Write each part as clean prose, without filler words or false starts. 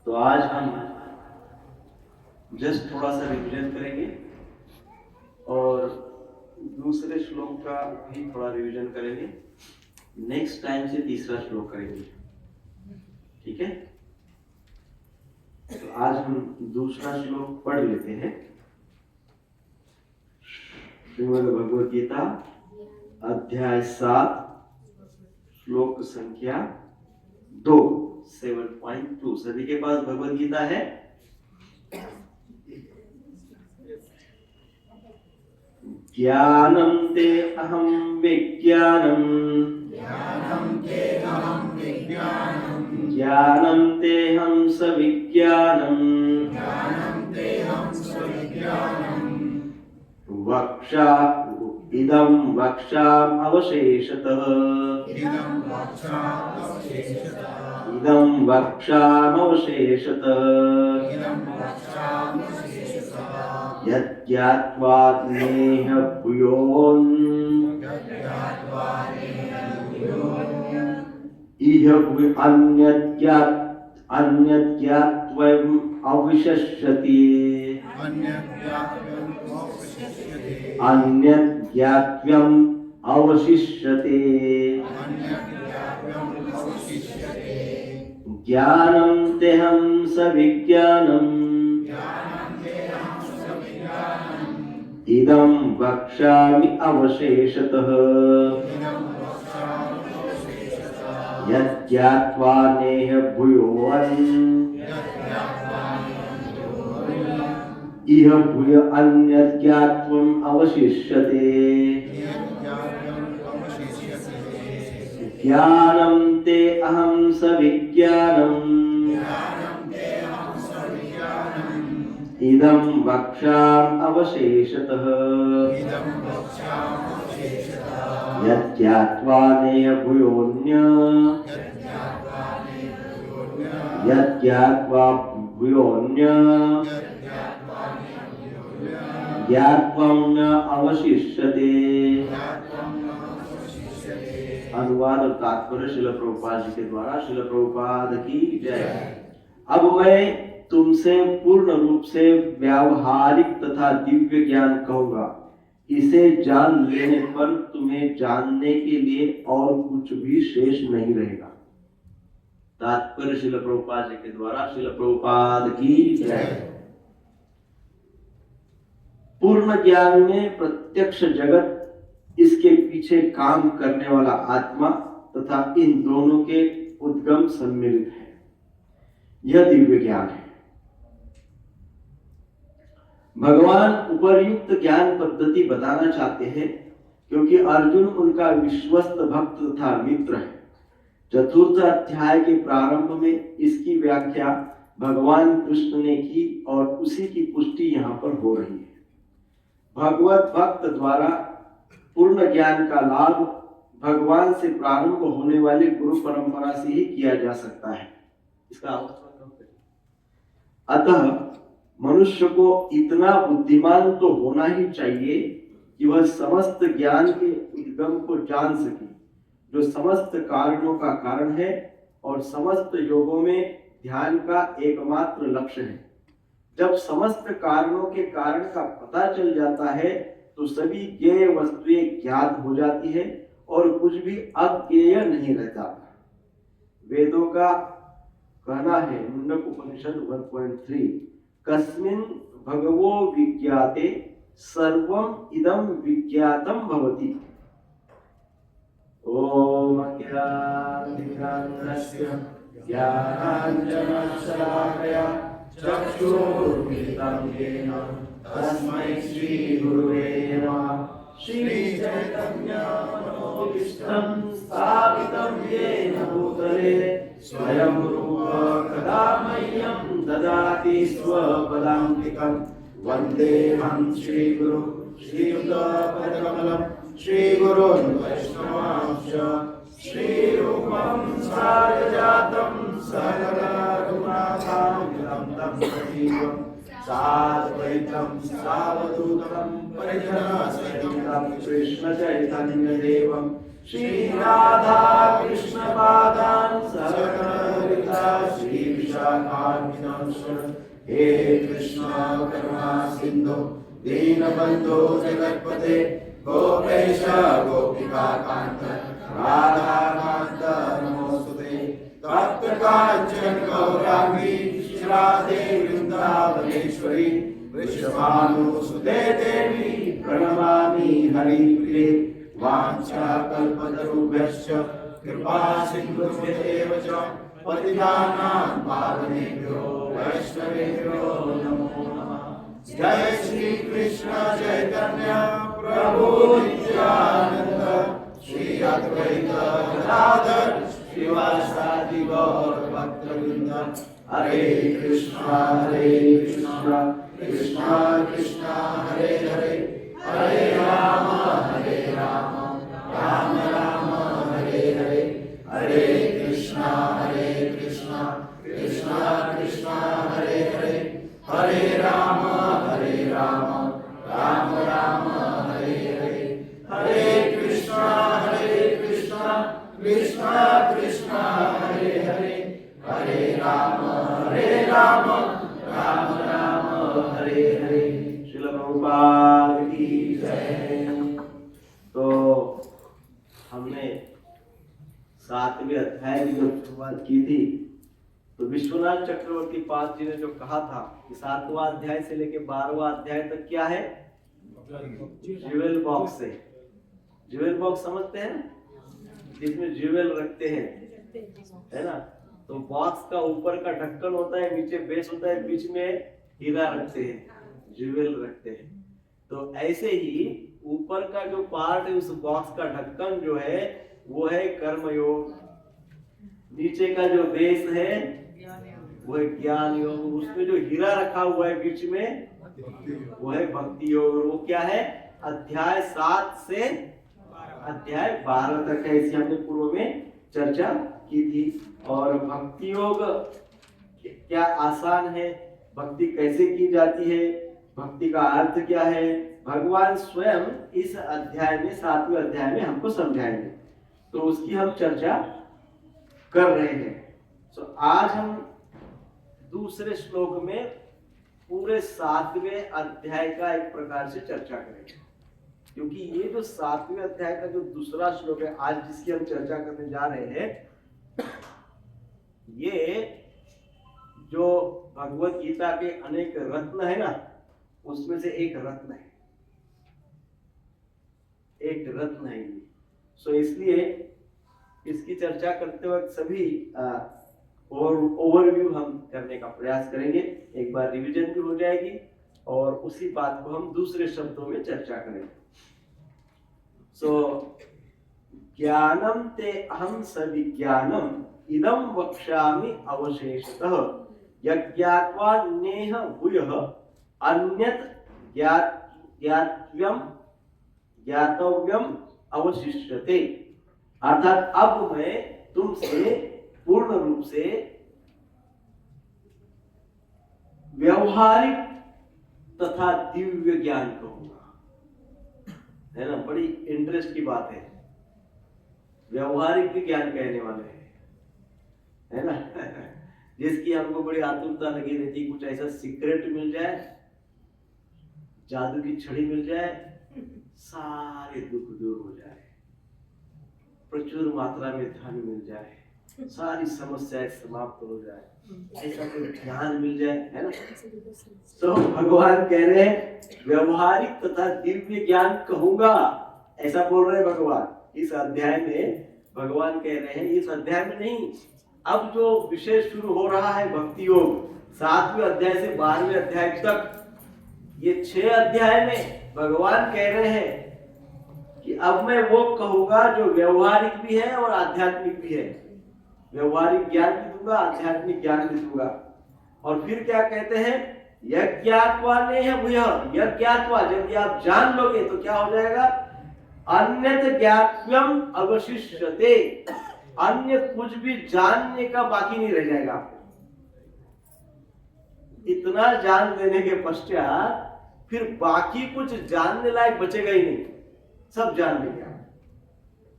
तो आज हम जस्ट थोड़ा सा रिविजन करेंगे और दूसरे श्लोक का भी थोड़ा रिविजन करेंगे। नेक्स्ट टाइम से तीसरा श्लोक करेंगे, ठीक है? तो आज हम दूसरा श्लोक पढ़ लेते हैं। श्रीमद् भगवद गीता अध्याय 7 श्लोक संख्या 2 7.2। सभी के पास भगवद गीता है? ज्ञानं ते अहं विज्ञानम् ज्ञानं तेऽहं सविज्ञानम् वक्षा इदं वक्षामवशेषतः इदं वक्षामवशेषतः यज्ञात्वा नेह भूयोन् इह अन्यज्ञात्वम् अविशस्यति अन्यज्ञात्वम् अवशिष्यते ज्ञानं तेऽहं सविज्ञानम् इदं वक्ष्यामि अवशेषतः यज्ञात्वा नेह भूयोन् इह भूय अन्यज्ञात्वम् अवशिष्यते ज्ञानं ते अहं सविज्ञानम् इदं वक्ष्यामि अवशेषतः यज्ञात्वा नेह भूयोऽन्य यज्ञात्वा भूयोऽन्य ज्ञात्वं न अवशिष्यते। अनुवाद और तात्पर्य श्रील प्रभुपाद जी के द्वारा। श्रील प्रभुपाद की जय। अब मैं तुमसे पूर्ण रूप से व्यावहारिक तथा दिव्य ज्ञान कहूंगा। इसे जान लेने पर तुम्हें जानने के लिए और कुछ भी शेष नहीं रहेगा। तात्पर्य श्रील प्रभुपाद जी के द्वारा। श्रील प्रभुपाद की जय। पूर्ण ज्ञान में प्रत्यक्ष जगत, इसके पीछे काम करने वाला आत्मा तथा इन दोनों के उद्गम सम्मिलित है। यह दिव्य ज्ञान है। भगवान उपर्युक्त ज्ञान पद्धति बताना चाहते हैं क्योंकि अर्जुन उनका विश्वस्त भक्त तथा मित्र है। चतुर्थ अध्याय के प्रारंभ में इसकी व्याख्या भगवान कृष्ण ने की और उसी की पुष्टि यहाँ पर हो रही है। भगवत भक्त द्वारा पूर्ण ज्ञान का लाभ भगवान से प्रारंभ होने वाली गुरु परंपरा से ही किया जा सकता है। इसका अतः मनुष्य को इतना बुद्धिमान तो होना ही चाहिए कि वह समस्त ज्ञान के उद्गम को जान सके, जो समस्त कारणों का कारण है और समस्त योगों में ध्यान का एकमात्र लक्ष्य है। जब समस्त कारणों के कारण का पता चल जाता है तो सभी ज्ञेय वस्तुएं ज्ञात हो जाती है और कुछ भी अज्ञेय नहीं रहता। वेदों का कहना है, मुंडक उपनिषद 1.3, कस्मिन् भगवो विज्ञाते सर्वम् इदं विज्ञातं भवति। ओम अज्ञानतिमिरान्धस्य ज्ञानाञ्जनशलाकया चक्षुरुन्मिलितं येन तस्मै श्रीगुरुवे नमः। श्रीचैतन्यमनोभीष्टं स्थापितं येन भूतले स्वयं रूप कदा मह्यं ददाति स्वपदान्तिकं। वन्देऽहं श्रीगुरु श्रीयुतपदकमलं श्रीगुरोन् वैष्णवांश्च श्रीरूपं सारजातं सकलरघुनाथान्वितं तं सजीवं साद्वैतं सावधूतं परिजनसहितं कृष्णचैतन्यदेवं श्री राधा कृष्ण पादान् सकलरिता श्री विशाल हे कृष्ण करुणा सिंधु दीनबंधु जगत्पते गोपेश गोपिका कांत राधा कांत नमोस्तुते तप्त कांचन गौरांगी राधे वृंदावनेश्वरी वृषभानुसुते देवी प्रणमामि हरिप्रिये वाञ्छाकल्पतरुभ्यश्च कृपा सिन्धुभ्येव च पतितानां पावनेभ्यो वैष्णवेभ्यो नमो नमः। जय श्री कृष्ण चैतन्य प्रभु नित्यानंद श्री अद्वैत गदाधर श्रीवासादि गौर भक्तवृंद हरे कृष्णा कृष्णा कृष्णा हरे हरे हरे राम राम राम हरे हरे हरे कृष्णा कृष्णा कृष्णा हरे हरे हरे राम राम राम हरे हरे हरे कृष्णा कृष्णा कृष्णा हरे हरे हरे राम राम राम हरे हरे। श्रील प्रभुपाद की जय। तो हमने 7वें अध्याय की जो शुरुआत की थी, तो विश्वनाथ चक्रवर्ती पाद जी ने जो कहा था कि 7वां अध्याय से लेके 12वां अध्याय तक क्या है, ज्वेल बॉक्स है। ज्वेल बॉक्स समझते हैं, जिसमें ज्वेल रखते हैं, है ना। तो बॉक्स का ऊपर का ढक्कन होता है, नीचे बेस होता है, बीच में हीरा रखते हैं, ज्वेल रखते हैं। तो ऐसे ही ऊपर का जो पार्ट है, उस बॉक्स का ढक्कन जो है वो है कर्मयोग, नीचे का जो बेस है वो है ज्ञान योग, उसमें जो हीरा रखा हुआ है बीच में वो है भक्ति योग। वो क्या है, अध्याय 7 से अध्याय 12 तक है, इसे हमने पूर्व में चर्चा की थी। और भक्ति योग क्या आसान है, भक्ति कैसे की जाती है, भक्ति का अर्थ क्या है, भगवान स्वयं इस अध्याय में 7वें अध्याय में हमको समझाएंगे, तो उसकी हम चर्चा कर रहे हैं। तो आज हम दूसरे श्लोक में पूरे 7वें अध्याय का एक प्रकार से चर्चा करेंगे, क्योंकि ये जो 7वें अध्याय का जो दूसरा श्लोक है आज जिसकी हम चर्चा करने जा रहे हैं, ये जो भगवत गीता के अनेक रत्न है ना, उसमें से एक रत्न है, एक रत्न है ये। सो इसलिए इसकी चर्चा करते वक्त सभी ओवरव्यू हम करने का प्रयास करेंगे, एक बार रिवीजन भी हो जाएगी और उसी बात को हम दूसरे शब्दों में चर्चा करेंगे। सो ज्ञानम ते अहम सविज्ञानम इदं वक्ष्यामि अवशेषतः यज्ञात्वा नेह भूयः अन्यत् ज्ञातव्यम अवशिष्यते। अर्थात अब मैं तुमसे पूर्ण रूप से व्यवहारिक तथा दिव्य ज्ञान कहूंगा, है ना। बड़ी इंटरेस्ट की बात है, व्यवहारिक भी ज्ञान कहने वाले हैं, है ना। जिसकी हमको बड़ी आतुरता लगी रहती, कुछ ऐसा सीक्रेट मिल जाए, जादू की छड़ी मिल जाए, सारे दुख दूर हो जाए, प्रचुर मात्रा में धन मिल जाए, सारी समस्याएं समाप्त हो जाए, ऐसा कोई ज्ञान मिल जाए, है ना। तो भगवान कह रहे हैं व्यवहारिक तथा दिव्य ज्ञान कहूंगा, ऐसा बोल रहे हैं भगवान इस अध्याय में। भगवान कह रहे हैं इस अध्याय में नहीं, अब जो विषय शुरू हो रहा है भक्ति योग, 7वें अध्याय से 12वें अध्याय तक, ये 6 अध्याय में भगवान कह रहे हैं कि अब मैं वो कहूंगा जो व्यवहारिक भी है और आध्यात्मिक भी है। व्यवहारिक ज्ञान भी दूंगा, आध्यात्मिक ज्ञान भी दूंगा। और फिर क्या कहते हैं, यज्ञात्वा नेह भूयः, यज्ञात्वा यदि आप जान लोगे तो क्या हो जाएगा, अन्यत् ज्ञातव्यम अवशिष्यते, अन्य कुछ भी जानने का बाकी नहीं रह जाएगा आपको। इतना जान लेने के पश्चात फिर बाकी कुछ जानने लायक बचेगा ही नहीं, सब जान लेंगे आप,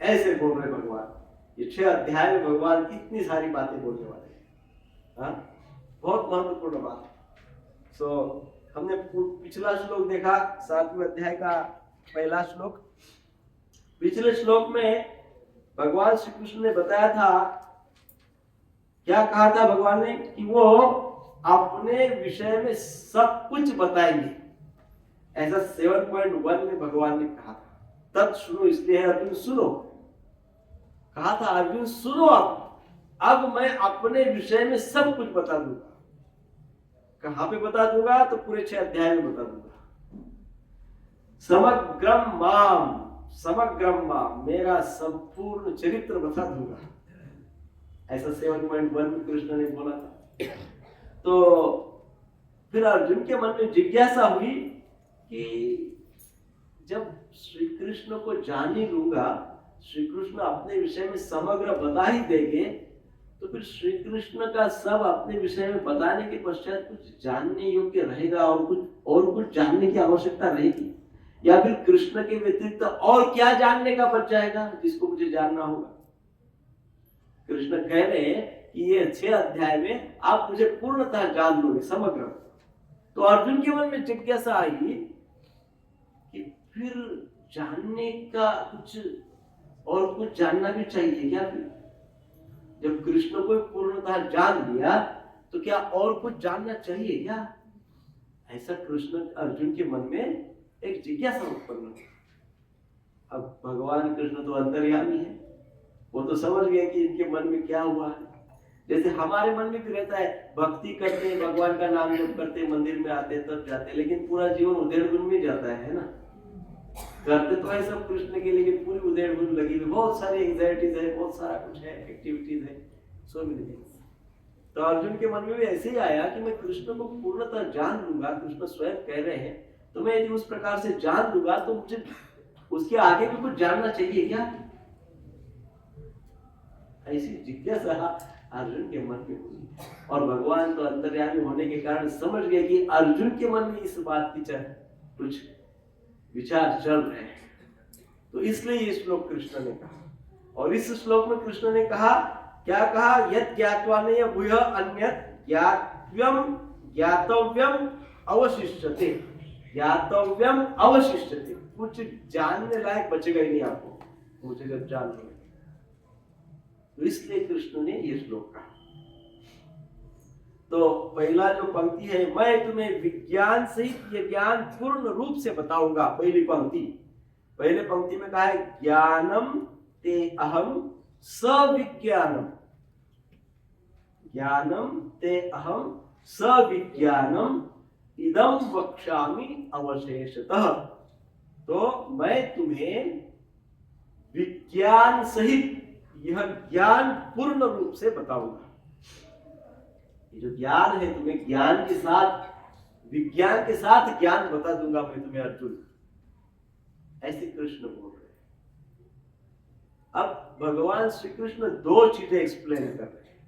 ऐसे बोल रहे भगवान। ये 6 अध्याय में भगवान इतनी सारी बातें बोलने वाले हैं। महत्वपूर्ण बात है। सो हमने पिछला श्लोक देखा, 7वें अध्याय का पहला श्लोक। पिछले श्लोक में भगवान श्री कृष्ण ने बताया था, क्या कहा था भगवान ने, कि वो अपने विषय में सब कुछ बताएंगे, ऐसा 7.1 में भगवान ने कहा था। तत् सुनो, इसलिए है अर्जुन सुनो, कहा था अर्जुन सुनो, अब मैं अपने विषय में सब कुछ बता दूंगा। कहां पे बता दूंगा, तो पूरे 6 अध्याय में बता दूंगा। समग्रम माम, समग्रम माम, मेरा संपूर्ण चरित्र बता दूंगा, ऐसा 7.1 में कृष्ण ने बोला था। तो फिर अर्जुन के मन में जिज्ञासा हुई कि जब श्री कृष्ण को जान ही लूंगा, श्री कृष्ण अपने विषय में समग्र बता ही देंगे, तो फिर श्री कृष्ण का सब अपने विषय में बताने के पश्चात कुछ जानने योग्य रहेगा और कुछ जानने की आवश्यकता रहेगी, या फिर कृष्ण के व्यतिरिक्त और क्या जानने का बच जाएगा जिसको मुझे जानना होगा। कृष्ण कह रहे हैं कि ये 6 अध्याय में आप मुझे पूर्णतः जान लोगे, समग्र। तो अर्जुन के मन में जिज्ञासा आई कि फिर जानने का कुछ जानना भी चाहिए क्या? फिर जब कृष्ण को पूर्णतः जान लिया तो क्या और कुछ जानना चाहिए क्या? ऐसा कृष्ण अर्जुन के मन में एक जिज्ञासा उत्पन्न हुई। अब भगवान कृष्ण तो अंतर्यामी है, वो तो समझ गए कि इनके मन में क्या हुआ है। जैसे हमारे मन में भी रहता है, भक्ति करते हैं, भगवान का नाम जप करते हैं, मंदिर में आते हैं, तब जाते हैं, लेकिन पूरा जीवन उधेड़-बुन में जाता है ना। करते तो है सब कृष्ण के, लेकिन पूरी उधेड़-बुन लगी हुई, बहुत सारी एंजाइटीज है, बहुत सारा कुछ है, एक्टिविटीज है, सो मेनी थिंग्स। तो अर्जुन के मन में भी ऐसे ही आया कि मैं कृष्ण को पूर्णतः जान लूंगा, कृष्ण स्वयं कह रहे हैं, तो मैं यदि उस प्रकार से जान लूंगा तो मुझे उसके आगे भी कुछ जानना चाहिए क्या? ऐसी जिज्ञासा अर्जुन के मन में हुई, और भगवान तो अंतर्यामी होने के कारण समझ गए कि अर्जुन के मन में इस बात की कुछ विचार चल रहे हैं। तो इसलिए ये श्लोक कृष्ण ने कहा, और इस श्लोक में कृष्ण ने कहा, क्या कहा, यत् ज्ञात्वा न भूयः अन्यत् ज्ञातव्यम अवशिष्यते, ज्ञातव्यम अवशिष्यते, कुछ जानने लायक बचेगा ही नहीं आपको, मुझे जब जान लो। तो इसलिए कृष्ण ने ये श्लोक कहा। तो पहला जो पंक्ति है, मैं तुम्हें विज्ञान सहित ये ज्ञान पूर्ण रूप से बताऊंगा, पहली पंक्ति। पहले पंक्ति में कहा है, ज्ञानम ते अहम सविज्ञानम, ज्ञानम ते अहम सविज्ञानम इदम वक्ष्यामि अवशेषतः। तो मैं तुम्हें विज्ञान सहित यह ज्ञान पूर्ण रूप से बताऊंगा। ये जो ज्ञान है, तुम्हें ज्ञान के साथ, विज्ञान के साथ ज्ञान बता दूंगा मैं तुम्हें अर्जुन, ऐसे कृष्ण बोल रहे हैं। अब भगवान श्री कृष्ण 2 चीजें एक्सप्लेन कर रहे हैं।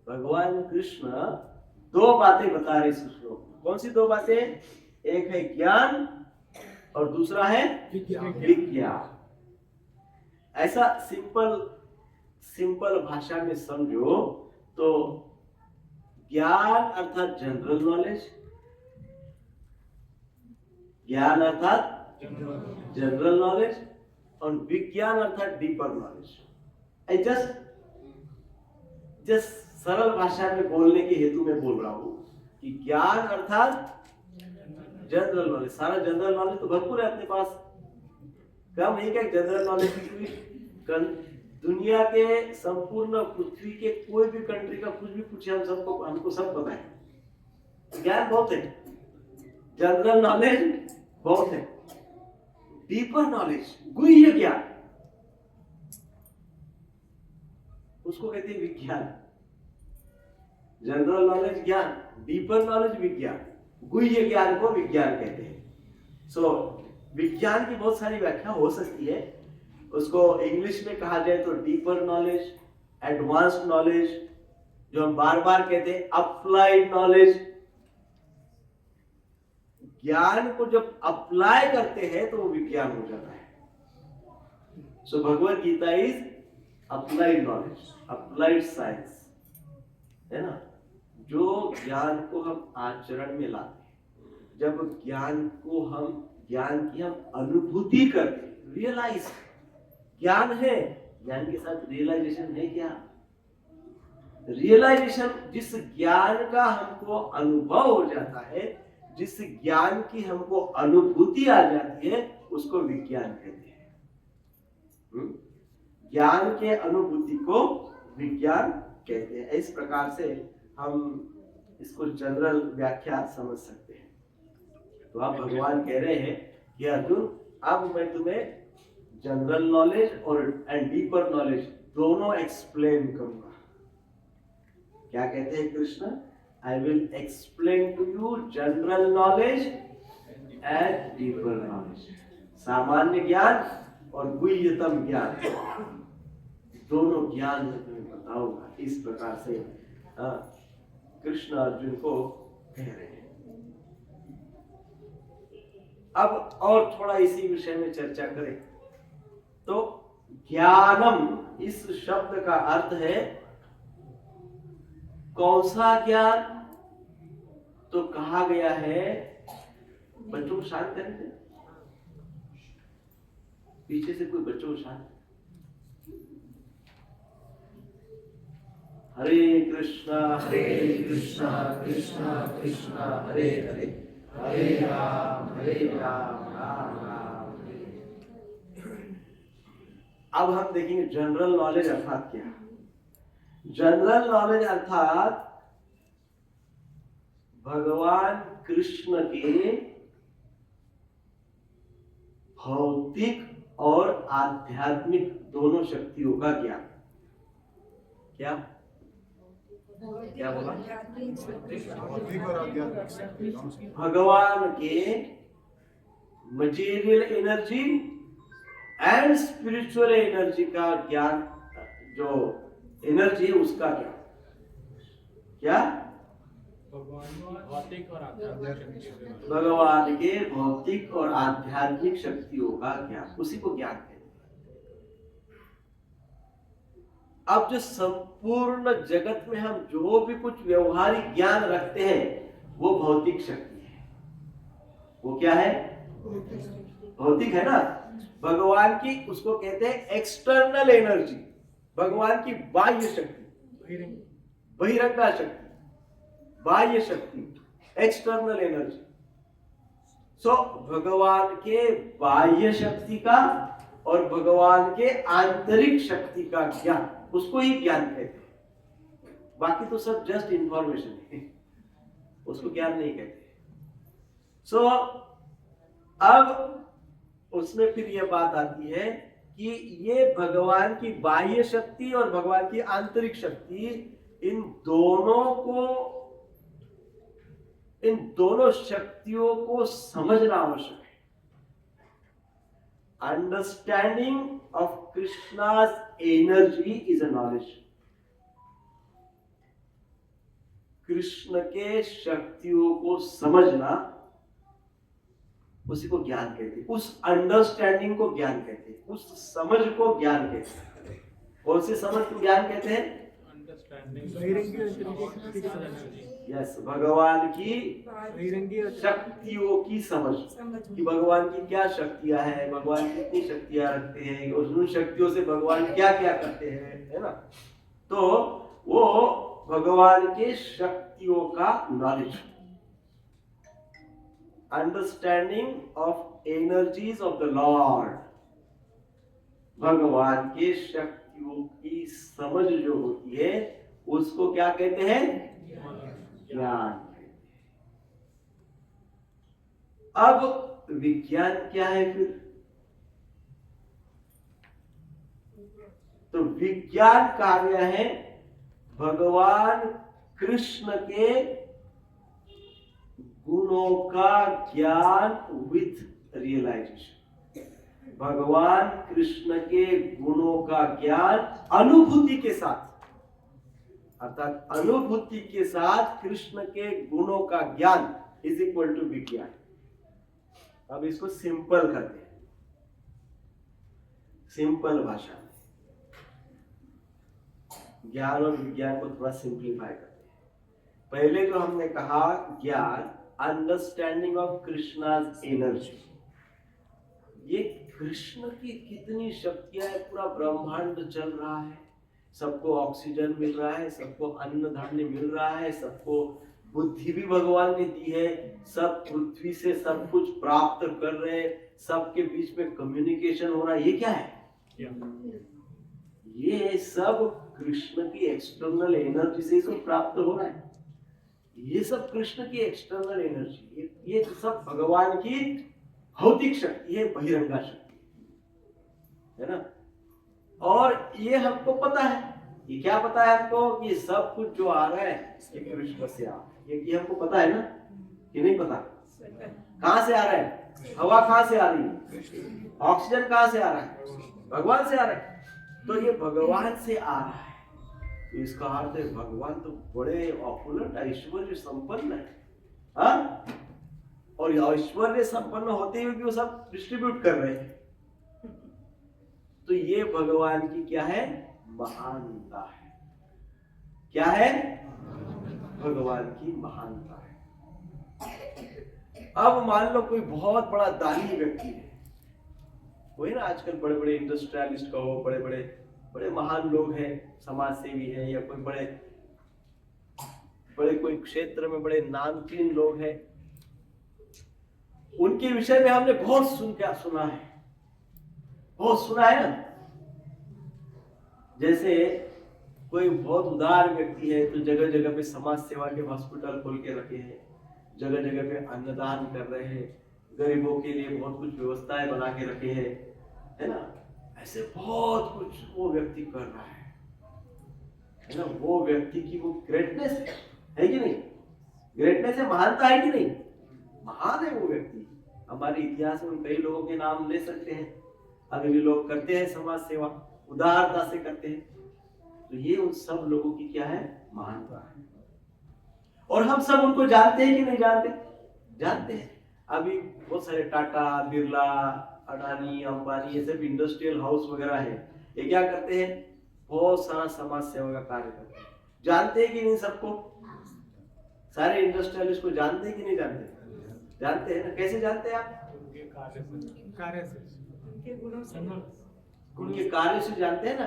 भगवान कृष्ण 2 बातें बता रहे इस श्लोक में। कौन सी 2 बातें? एक है ज्ञान और दूसरा है विज्ञान। ऐसा सिंपल भाषा में समझो तो ज्ञान अर्थात जनरल नॉलेज, ज्ञान अर्थात जनरल नॉलेज, और विज्ञान अर्थात डीपर नॉलेज। जस्ट सरल भाषा में बोलने के हेतु में बोल रहा हूं कि ज्ञान अर्थात जनरल नॉलेज, सारा जनरल नॉलेज तो भरपूर है अपने पास, कम है क्या जनरल नॉलेज? दुनिया के संपूर्ण पृथ्वी के कोई भी कंट्री का कुछ भी पूछे, हमको सब पता है। ज्ञान बहुत है, जनरल नॉलेज बहुत है, डीपर नॉलेज, गुह्य ज्ञान, उसको कहते हैं विज्ञान। जनरल नॉलेज ज्ञान, डीपर नॉलेज विज्ञान, गुह्य ज्ञान को विज्ञान कहते हैं। सो विज्ञान की बहुत सारी व्याख्या हो सकती है। उसको इंग्लिश में कहा जाए तो डीपर नॉलेज, एडवांस्ड नॉलेज, जो हम बार बार कहते हैं अप्लाइड नॉलेज। ज्ञान को जब अप्लाई करते हैं तो वो विज्ञान हो जाता है। So Bhagavad Gita is applied knowledge, applied science, है ना। जो ज्ञान को हम आचरण में लाते हैं, जब ज्ञान की हम अनुभूति करते हैं, रियलाइज, ज्ञान है, ज्ञान के साथ रियलाइजेशन है क्या? रियलाइजेशन, जिस ज्ञान का हमको अनुभव हो जाता है, जिस ज्ञान की हमको अनुभूति आ जाती है, उसको विज्ञान कहते हैं। ज्ञान के अनुभूति को विज्ञान कहते हैं। इस प्रकार से हम इसको जनरल व्याख्या समझ सकते हैं। तो अब भगवान कह रहे हैं कि अर्जुन, अब मैं तुम्हें जनरल नॉलेज और डीपर नॉलेज दोनों एक्सप्लेन करूंगा। क्या कहते हैं Krishna? I will explain to you general knowledge and deeper knowledge. सामान्य ज्ञान और गुह्यतम ज्ञान, दोनों ज्ञान में तुम्हें बताऊंगा। इस प्रकार से कृष्ण अर्जुन को कह रहे हैं। अब और थोड़ा इसी विषय में चर्चा करें तो ज्ञानम, इस शब्द का अर्थ है कौन सा ज्ञान? तो कहा गया है, बच्चों को शांत करेंगे, पीछे से कोई बच्चों को शांत। हरे कृष्णा कृष्णा कृष्णा कृष्णा हरे हरे, हरे राम राम राम हरे। अब हम देखेंगे जनरल नॉलेज अर्थात क्या। जनरल नॉलेज अर्थात भगवान कृष्ण के भौतिक और आध्यात्मिक दोनों शक्तियों का ज्ञान। क्या क्या बोला? भगवान के material energy and spiritual energy का ज्ञान, जो एनर्जी है उसका ज्ञान। क्या? भगवान के भौतिक और आध्यात्मिक शक्तियों का ज्ञान, उसी को ज्ञान कहते हैं। अब जो संपूर्ण जगत में हम जो भी कुछ व्यवहारिक ज्ञान रखते हैं वो भौतिक शक्ति है। वो क्या है? भौतिक है ना। भगवान की, उसको कहते हैं एक्सटर्नल एनर्जी, भगवान की बाह्य शक्ति, बहिरंगा शक्ति, बाह्य शक्ति, एक्सटर्नल एनर्जी। सो भगवान के बाह्य शक्ति का और भगवान के आंतरिक शक्ति का ज्ञान, उसको ही ज्ञान कहते हैं। बाकी तो सब जस्ट इंफॉर्मेशन है, उसको ज्ञान नहीं कहते। सो अब उसमें फिर यह बात आती है कि ये भगवान की बाह्य शक्ति और भगवान की आंतरिक शक्ति, इन दोनों शक्तियों को समझना आवश्यक है। Understanding of Krishna's energy is a knowledge. Krishna के शक्तियों को समझना, उसी को ज्ञान कहते हैं। उस अंडरस्टैंडिंग को ज्ञान कहते हैं, उस समझ को ज्ञान कहते हैं। कौन सी समझ को ज्ञान कहते हैं? यस, भगवान की शक्तियों की समझ, कि भगवान की क्या शक्तियां हैं, भगवान कितनी शक्तियां रखते हैं, और उन शक्तियों से भगवान क्या क्या करते हैं, है ना। तो वो भगवान के शक्तियों का knowledge, understanding of energies of the Lord, भगवान के शक्तियों की समझ जो होती है उसको क्या कहते हैं? ज्ञान। अब विज्ञान क्या है फिर? तो विज्ञान कार्य है भगवान कृष्ण के गुणों का ज्ञान विथ रियलाइजेशन। भगवान कृष्ण के गुणों का ज्ञान अनुभूति के साथ, अर्थात अनुभूति के साथ कृष्ण के गुणों का ज्ञान इज इक्वल टू विज्ञान। अब इसको सिंपल करते हैं, सिंपल भाषा में ज्ञान और विज्ञान को थोड़ा सिंप्लीफाई करते हैं। पहले जो हमने कहा ज्ञान, अंडरस्टैंडिंग ऑफ कृष्णाज एनर्जी, ये कृष्ण की कितनी शक्तियां है, पूरा ब्रह्मांड चल रहा है, सबको ऑक्सीजन मिल रहा है, सबको अन्न धान्य मिल रहा है, सबको बुद्धि भी भगवान ने दी है, सब पृथ्वी से सब कुछ प्राप्त कर रहे हैं, सबके बीच में कम्युनिकेशन हो रहा है। ये क्या है? ये सब कृष्ण की एक्सटर्नल एनर्जी से सब प्राप्त हो रहा है। ये सब कृष्ण की एक्सटर्नल एनर्जी, ये सब भगवान की भौतिक शक्ति है, बहिरंगा शक्ति है ना। और ये हमको पता है, ये क्या पता है हमको कि सब कुछ जो आ रहा है ये कृष्ण से आ रहा है, ये हमको पता है ना कि नहीं पता? कहां से आ रहा है? हवा कहां से आ रही है? ऑक्सीजन कहां से आ रहा है? भगवान से आ रहा है। तो ये भगवान से आ रहा है, तो इसका अर्थ है भगवान तो बड़े ऑपुलेंट ऐश्वर्य संपन्न है, हाँ? और ऐश्वर्य संपन्न होते हुए भी वो सब डिस्ट्रीब्यूट कर रहे हैं। तो ये भगवान की क्या है? महानता है। क्या है? भगवान की महानता है। अब मान लो कोई बहुत बड़ा दानी व्यक्ति है, वही ना आजकल बड़े बड़े इंडस्ट्रियलिस्ट कहो, बड़े बड़े बड़े महान लोग हैं, समाज सेवी हैं, या कोई बड़े बड़े कोई क्षेत्र में बड़े नामचीन लोग हैं, उनके विषय में हमने बहुत सुना है, बहुत सुना है ना। जैसे कोई बहुत उदार व्यक्ति है तो जगह जगह पे समाज सेवा के हॉस्पिटल खोल के रखे हैं, जगह जगह पे अन्नदान कर रहे हैं, गरीबों के लिए बहुत कुछ व्यवस्थाएं बना के रखे हैं, है ना। ऐसे बहुत कुछ वो व्यक्ति कर रहा है ना। वो व्यक्ति की वो ग्रेटनेस है कि नहीं? ग्रेटनेस है, महानता है कि नहीं? महान है वो व्यक्ति। हमारे इतिहास में कई लोगों के नाम ले सकते हैं, अभी भी लोग करते हैं समाज सेवा, उदारता से करते हैं। तो ये उन सब लोगों की क्या है? महानता है। और हम सब उनको जानते हैं कि नहीं जानते? जानते हैं। अभी बहुत सारे टाटा, बिरला, अडानी, अंबानी, ये सब इंडस्ट्रियल हाउस वगैरह है, ये क्या करते हैं? बहुत सारा समाज सेवा का कार्य करते हैं। जानते हैं कि नहीं सबको? सारे इंडस्ट्रियलिस्ट को जानते हैं कि नहीं जानते? जानते हैं ना। कैसे जानते हैं आप? उनके कार्य से, उनके कार्य से जानते हैं ना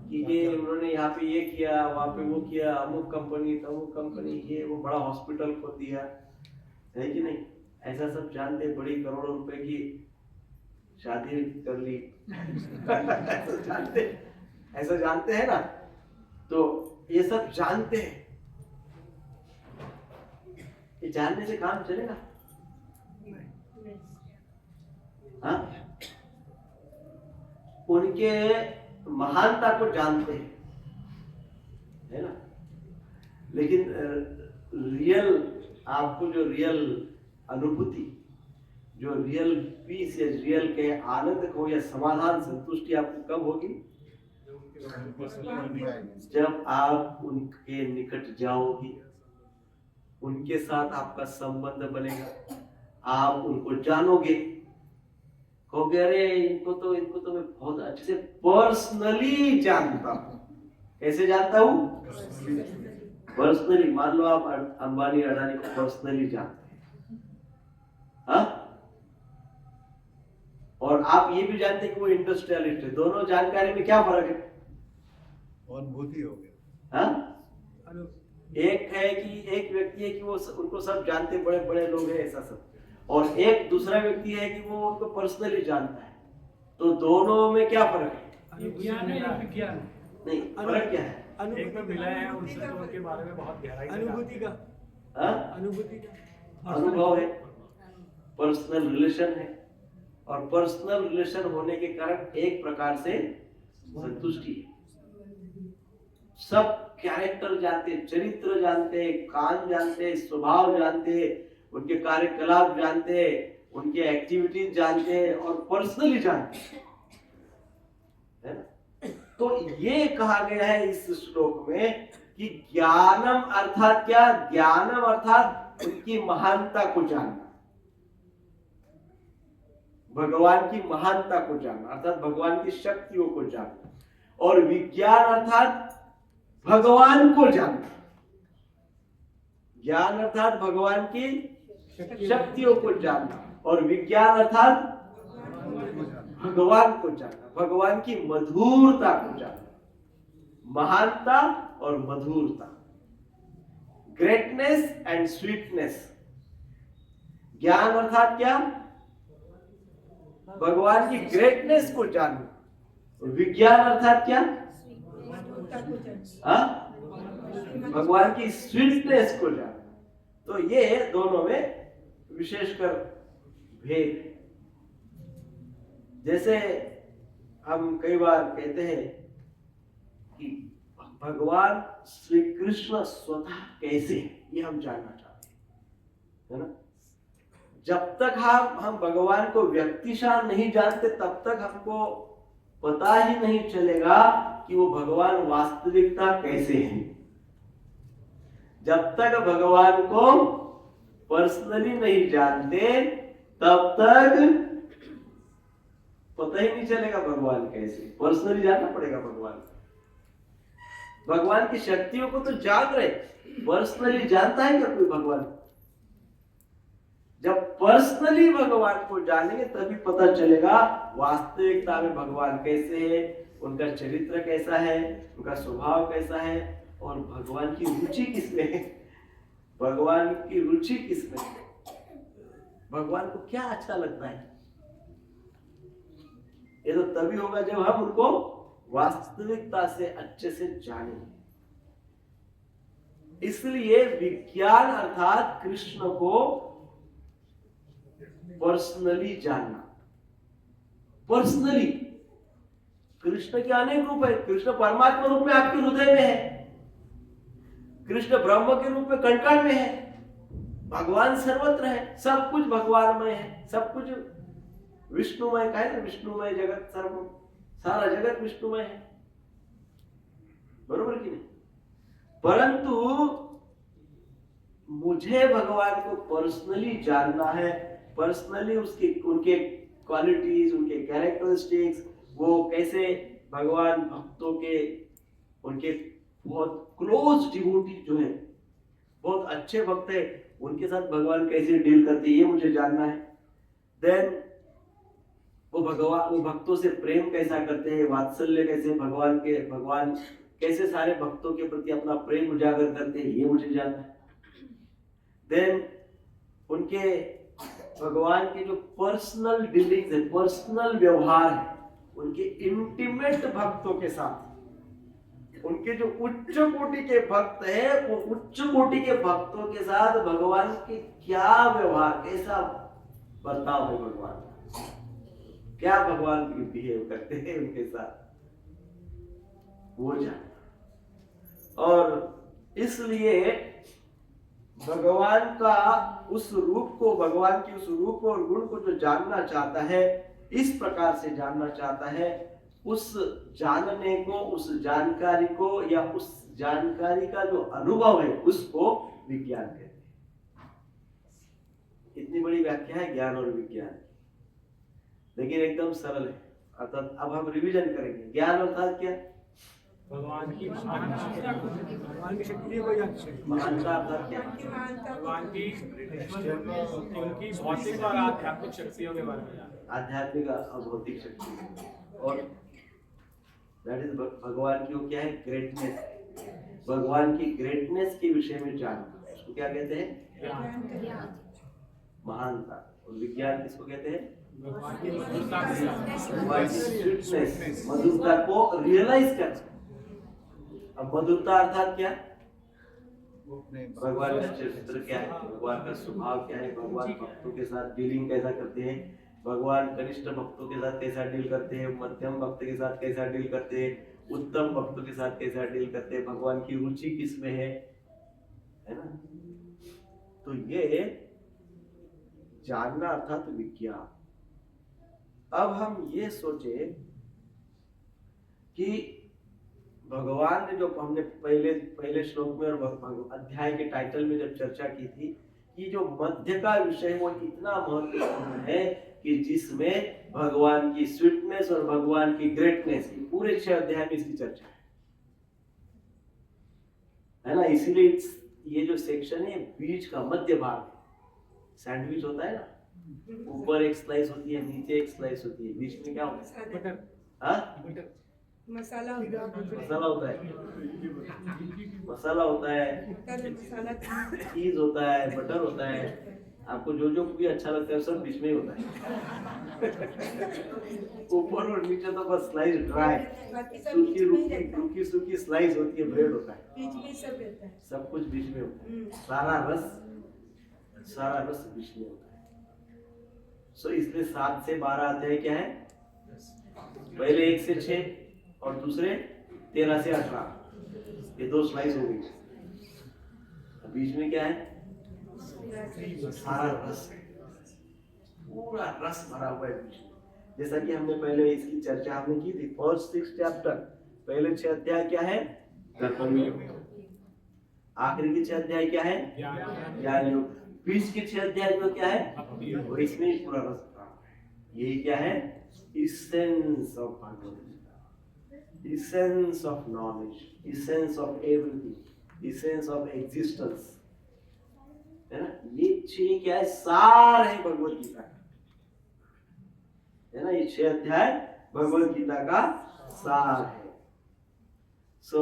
कि ये उन्होंने यहाँ पे ये किया, वहां पे वो किया, अमुक कंपनी, तमुक कंपनी, ये वो बड़ा हॉस्पिटल खोल दिया, है कि नहीं? ऐसा सब जानते, बड़ी करोड़ों रुपए की शादी कर ली ऐसा जानते हैं ना। तो ये सब जानते हैं। ये जानने से काम चलेगा? हाँ? उनके महानता को जानते हैं, है ना। लेकिन रियल, आपको जो रियल अनुभूति, जो रियल पीस या रियल के आनंद को या समाधान, संतुष्टि आपको कब होगी? जब आप उनके निकट जाओगी, उनके साथ आपका संबंध बनेगा, आप उनको जानोगे, कहोगे अरे इनको तो मैं बहुत अच्छे से पर्सनली जानता हूं। कैसे जानता हूं? पर्सनली। मान लो आप अंबानी, अडानी को पर्सनली जानते हैं, हाँ? और आप ये भी जानते हैं कि वो इंडस्ट्रियलिस्ट है। दोनों जानकारी में क्या फर्क है? अनुभूति हो गया, हाँ? एक है कि एक व्यक्ति है कि वो उनको सब जानते, बड़े बड़े लोग हैं, ऐसा सब। और एक दूसरा व्यक्ति है कि वो उनको पर्सनली जानता है। तो दोनों में क्या फर्क है? विज्ञान है या विज्ञान? नहीं, फर्क क्या है? एक में मिला है, उनसे तो उनके बारे में बहुत गहराई से अनुभूति का, हाँ? अनुभूति का अनुभव है, पर्सनल रिलेशन है। और पर्सनल रिलेशन होने के कारण एक प्रकार से संतुष्टि है। सब कैरेक्टर जानते, चरित्र जानते, कान जानते, स्वभाव जानते, उनके कार्यकलाप जानते, उनके एक्टिविटीज जानते और पर्सनली जानते, है ना। तो ये कहा गया है इस श्लोक में कि ज्ञानम अर्थात क्या? ज्ञानम अर्थात उनकी महानता को जानना, भगवान की महानता को जानना, अर्थात भगवान की शक्तियों को जानना। और विज्ञान अर्थात भगवान को जानना। ज्ञान अर्थात भगवान की शक्तियों को जानना, और विज्ञान अर्थात भगवान को जानना, भगवान की मधुरता को जानना, महानता और मधुरता, ग्रेटनेस एंड स्वीटनेस। ज्ञान अर्थात क्या? भगवान की ग्रेटनेस को जानना, और विज्ञान अर्थात क्या? भगवान की स्वीटनेस को जानना। तो ये दोनों में विशेषकर भेद। जैसे हम कई बार कहते हैं कि भगवान श्री कृष्ण स्वतः कैसे हैं, ये हम जानना चाहते हैं, है ना। जब तक हम भगवान को व्यक्तिशान नहीं जानते, तब तक हमको पता ही नहीं चलेगा कि वो भगवान वास्तविकता कैसे हैं। जब तक भगवान को पर्सनली नहीं जानते, तब तक पता ही नहीं चलेगा भगवान कैसे। पर्सनली जानना पड़ेगा भगवान। भगवान की शक्तियों को तो जान रहे, पर्सनली जानता है क्या कोई भगवान? जब पर्सनली भगवान को जानेंगे तभी पता चलेगा वास्तविकता में भगवान कैसे है, उनका चरित्र कैसा है, उनका स्वभाव कैसा है, और भगवान की रुचि किसमें है, भगवान की रुचि किसमें है, भगवान को क्या अच्छा लगता है। ये तो तभी होगा जब हम उनको वास्तविकता से अच्छे से जानेंगे। इसलिए विज्ञान अर्थात कृष्ण को पर्सनली जानना। पर्सनली कृष्ण के अनेक रूप है। कृष्ण परमात्मा रूप में आपके हृदय में है, कृष्ण ब्रह्म के रूप में कण-कण में है, भगवान सर्वत्र है, सब कुछ भगवानमय है, सब कुछ विष्णुमय का है। विष्णुमय जगत सर्व, सारा जगत विष्णुमय है, बरोबर कि नहीं? परंतु मुझे भगवान को पर्सनली जानना है, पर्सनली उसके उनके क्वालिटीज, उनके कैरेक्टरिस्टिक्स, वो कैसे भगवान भक्तों के, उनके बहुत क्लोज डिवोटी जो है, बहुत अच्छे भक्त है, उनके साथ भगवान कैसे डील करते हैं, ये मुझे जानना है। देन वो भक्तों से प्रेम कैसा करते हैं, वात्सल्य कैसे भगवान कैसे सारे भक्तों के प्रति अपना प्रेम उजागर करते हैं, ये मुझे जानना है। देन उनके भगवान के जो पर्सनल डीलिंग्स है, पर्सनल व्यवहार है, उनके इंटीमेट भक्तों के साथ, उनके जो उच्च कोटि के भक्त है, वो उच्च कोटि के भक्तों के साथ भगवान के क्या व्यवहार, कैसा बर्ताव है, भगवान क्या भगवान बिहेव करते हैं उनके साथ, वो जानना। और इसलिए भगवान का उस रूप को, भगवान की उस रूप और गुण को जो जानना चाहता है, इस प्रकार से जानना चाहता है, उस जानने को, उस जानकारी को, या उस जानकारी का जो अनुभव है, उसको विज्ञान कहते हैं। इतनी बड़ी व्याख्या है ज्ञान और विज्ञान, लेकिन एकदम सरल है। अर्थात अब हम रिवीजन करेंगे। ज्ञान अर्थात क्या? भगवान की शक्ति को जानना चाहिए। महानता अर्थात क्या? भगवान की उनकी भौतिक और आध्यात्मिक शक्तियों के बारे में जानना। आध्यात्मिक और भौतिक शक्ति, और दैट इज भगवान की वो क्या है? ग्रेटनेस। भगवान की ग्रेटनेस के विषय में जानना, उसको क्या कहते हैं? महानता। और विज्ञान किसको कहते हैं? भगवान की मधुरता, मधुरता को रियलाइज करना। अब मधुरता अर्थात क्या? भगवान का चरित्र क्या है, भगवान का स्वभाव क्या है, भगवान भक्तों के साथ डीलिंग कैसा करते हैं, भगवान कनिष्ठ भक्तों के साथ कैसा डील करते हैं, मध्यम भक्त के साथ कैसा डील करते हैं, उत्तम भक्तों के साथ कैसा डील करते हैं, भगवान की रुचि किसमें है ना। तो ये जानना अर्थात विज्ञान। अब हम ये सोचे कि भगवान ने, जो हमने पहले श्लोक में और अध्याय के टाइटल में जब चर्चा की थी, कि जो मध्य का विषय वो इतना महत्वपूर्ण है कि जिसमें भगवान की स्वीटनेस और भगवान की ग्रेटनेस, पूरे 6 अध्याय में इसकी चर्चा है ना। इसीलिए ये जो सेक्शन है बीच का मध्य भाग है। सैंडविच होता है ना, ऊपर एक स्लाइस होती है, नीचे एक स्लाइस होती है, बीच में क्या होता है? बटर हाँ, बटर मसाला होता है, मसाला होता है, मसाला होता है, मसाला चीज होता है, बटर होता है। आपको जो जो भी अच्छा लगता है सब बीच में ही होता है। ऊपर और नीचे तो बस स्लाइस ड्राई, बाकी सब सूखी बीच में ही रूखी रहता है। रूखी सूखी स्लाइस होती है, ब्रेड होता है, बीच में सब रहता है। सब कुछ बीच में होता है, सारा रस बीच में होता है। सो इसलिए 7 से 12 अध्याय क्या है? पहले 1 से 6 और दूसरे 13 से 18, ये 2 स्लाइस हो गई। बीच में क्या है? सारा रस, पूरा रस भरा हुआ है बीच में। जैसा कि हमने पहले इसकी चर्चा हमने की थी, फर्स्ट 6 चैप्टर, पहले 6 अध्याय क्या है? कर्मयोग। आखिरी के 6 अध्याय क्या है? ज्ञान योग। बीच के 6 अध्याय में क्या है? और इसमें ही पूरा रस भरा हुआ है। यही क्या है? Essence of Bhagavad Gita, essence of knowledge, essence of everything, essence of existence, है ना? ये 6 क्या है? सार है भगवद गीता का, है ना? ये 6 अध्याय भगवद गीता का सार है। सो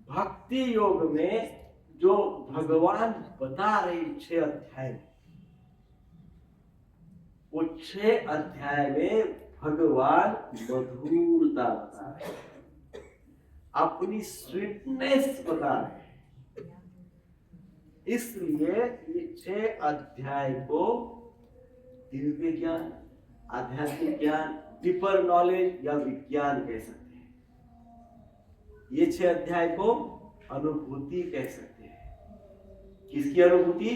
भक्ति योग में जो भगवान बता रहे 6 अध्याय में, वो 6 अध्याय में भगवान मधुरता बता रहे हैं, अपनी स्वीटनेस बता रहे हैं। इसलिए ये 6 अध्याय को दिव्य ज्ञान, आध्यात्मिक ज्ञान, डीपर नॉलेज या विज्ञान कह सकते हैं। ये 6 अध्याय को अनुभूति कह सकते हैं। किसकी अनुभूति?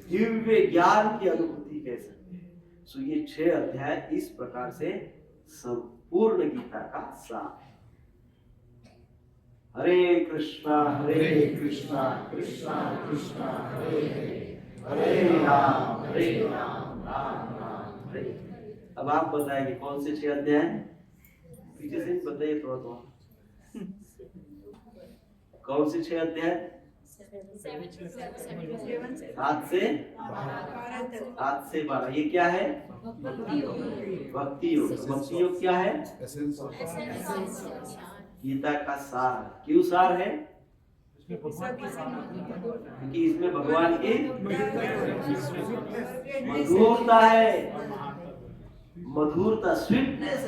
दिव्य ज्ञान की अनुभूति कह सकते हैं। सो ये 6 अध्याय इस प्रकार से संपूर्ण गीता का सार है। हरे कृष्णा कृष्णा कृष्णा हरे हरे, हरे राम राम राम हरे। अब आप बताएंगे कौन से 6 अध्याय? पीछे से बताइए थोड़ा। कौन से 6 अध्याय? 7 से 12। ये क्या है? भक्ति योग। भक्ति योग क्या है? गीता का सार। क्यों सार है? क्योंकि इसमें भगवान की मधुरता है, मधुरता, स्वीटनेस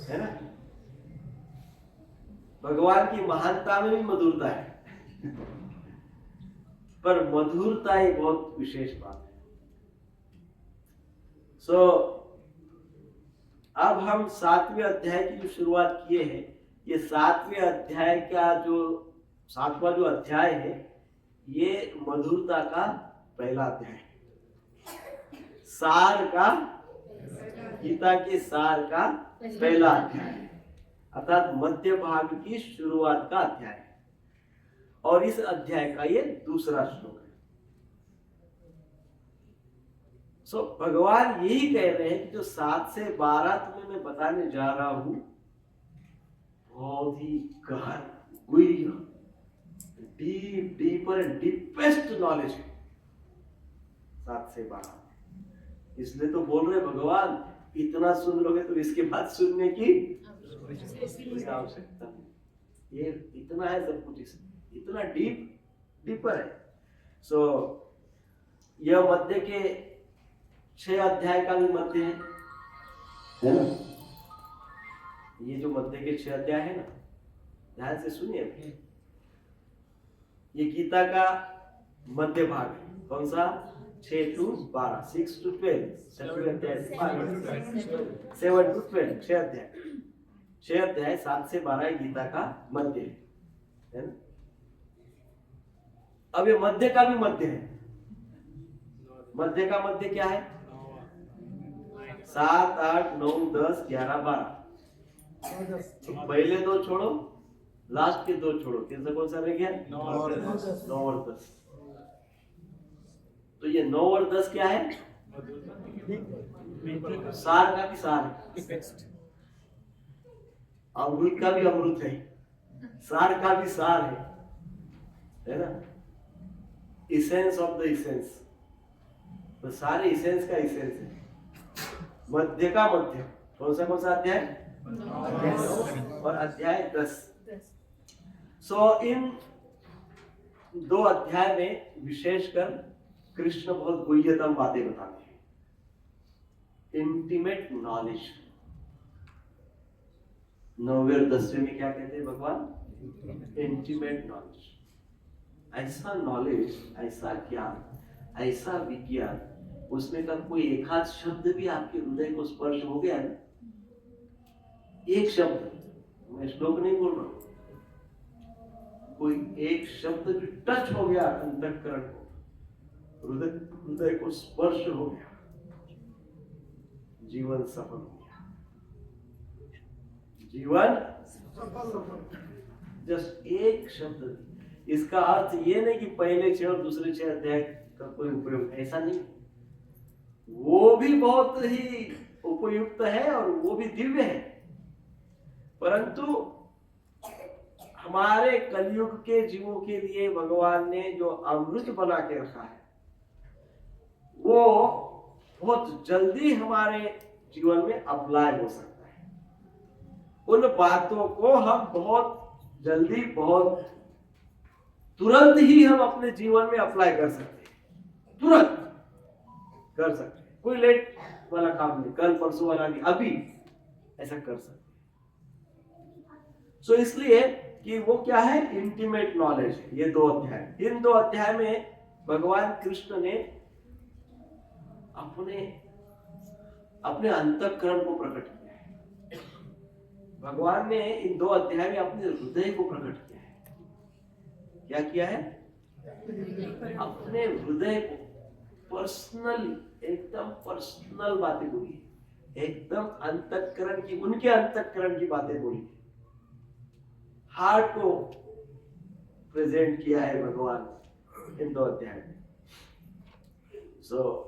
है ना? भगवान की महानता में भी मधुरता है, पर मधुरता एक बहुत विशेष बात है। सो अब हम 7वें अध्याय की जो शुरुआत किए हैं, ये 7वें अध्याय का जो 7वां जो अध्याय है, ये मधुरता का पहला अध्याय है, सार का, गीता के सार का पहला अध्याय है, अर्थात मध्य भाग की शुरुआत का अध्याय है। और इस अध्याय का ये दूसरा श्लोक है। सो भगवान यही कह रहे हैं कि जो 7 से 12 तुम्हें मैं बताने जा रहा हूं, बहुत ही गहन, गुह्य, डीपर एंड डीपेस्ट नॉलेज है 7 से 12। इसलिए तो बोल रहे भगवान, इतना सुन लोगे तो इसके बाद सुनने की आवश्यकता नहीं। ये इतना है सब कुछ, इतना डीपर है। सो यह मध्य के 6 अध्याय का भी मध्य है ना? ये जो मध्य के 6 अध्याय है ना, ध्यान से सुनिए। ये गीता का मध्य भाग है। कौन सा? 6 to 12, 6 to 12, 7 to 12, 6 अध्याय। 6 अध्याय 7 से 12 गीता का मध्य है ना? अब ये मध्य का भी मध्य है। मध्य का मध्य क्या है? 7, 8, 9, 10, 11, 12। तो पहले 2 छोड़ो, लास्ट के 2 छोड़ो, तीसरा कौन सा रह गया? 9 और 10। तो ये 9 और 10 क्या है? सार का भी सार है, अमृत का भी अमृत है, सार का भी सार है ना, इसेंस ऑफ द इसेंस, तो सारे इसेंस का इसेंस है। मध्य का मध्य, कौन सा अध्याय? और अध्याय 10। सो इन 2 अध्याय में विशेषकर कृष्ण बहुत गुह्यतम बातें बताते हैं, इंटीमेट नॉलेज। 9वें और 10वें में क्या कहते हैं भगवान? Intimate knowledge. ऐसा नॉलेज, ऐसा ज्ञान, ऐसा विज्ञान, उसमें का कोई एक आध शब्द भी आपके हृदय को स्पर्श हो गया है, एक शब्द, मैं श्लोक नहीं बोल रहा हूं, कोई एक शब्द भी टच हो गया अंतःकरण को, हृदय को स्पर्श हो गया, जीवन सफल हो गया, जीवन जस्ट एक शब्द। इसका अर्थ ये नहीं कि पहले 6 और दूसरे 6 अध्याय का कोई उपयोग, ऐसा नहीं, वो भी बहुत ही उपयुक्त है और वो भी दिव्य है, परंतु हमारे कलयुग के जीवों के लिए भगवान ने जो अमृत बना के रखा है, वो बहुत जल्दी हमारे जीवन में अप्लाई हो सकता है। उन बातों को हम बहुत जल्दी, बहुत तुरंत ही हम अपने जीवन में अप्लाई कर सकते हैं, तुरंत कर सकते हैं, कोई लेट वाला काम नहीं, कल परसों वाला नहीं, अभी ऐसा कर सकते हैं। सो इसलिए कि वो क्या है? Intimate knowledge. ये 2 अध्याय, इन 2 अध्याय में भगवान कृष्ण ने अपने अंतःकरण को प्रकट किया है। भगवान ने इन 2 अध्याय में अपने हृदय को प्रकट किया है। क्या किया है? अपने हृदय को पर्सनल, एकदम पर्सनल बातें बोली, एकदम अंतःकरण की, उनके अंतःकरण की बातें बोली, हार्ट को प्रेजेंट किया है भगवान इन 2 अध्याय में। सो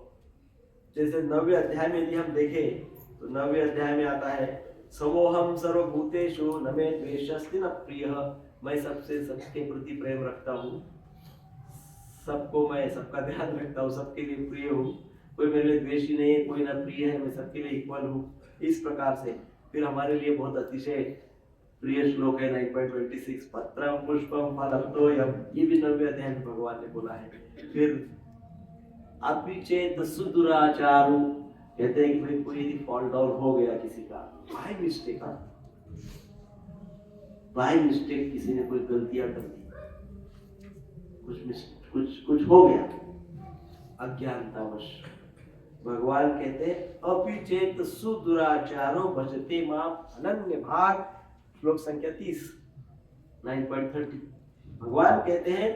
जैसे 9वें अध्याय में यदि हम देखें तो 9वें अध्याय में आता है, समोहम सर्वभूतेषु न मे द्वेषस्ति न प्रियः, मैं सबके प्रति प्रेम रखता हूँ, सबको मैं, सबका ध्यान रखता हूँ, सबके लिए प्रिय हूँ, कोई मेरे लिए द्वेषी नहीं है, कोई ना प्रिय है, मैं सबके लिए इक्वल हूँ। इस प्रकार से फिर हमारे लिए बहुत अतिशय प्रिय श्लोक है 9.26, पत्रम पुष्पम फलम तोयम, ये भी 9वें अध्याय में भगवान ने बोला है। फिर अपिचेत सुदुराचारो, कहते हैं कि भाई कोई यदि फॉल डाउन हो गया किसी का, बाय मिस्टेक किसी ने कोई गलतियां कर दी, कुछ हो गया अज्ञानतावश, भगवान कहते हैं अपिचेत सुदुराचारो भजते माम अनन्य भाग, श्लोक संख्या 30, 9.30। भगवान कहते हैं,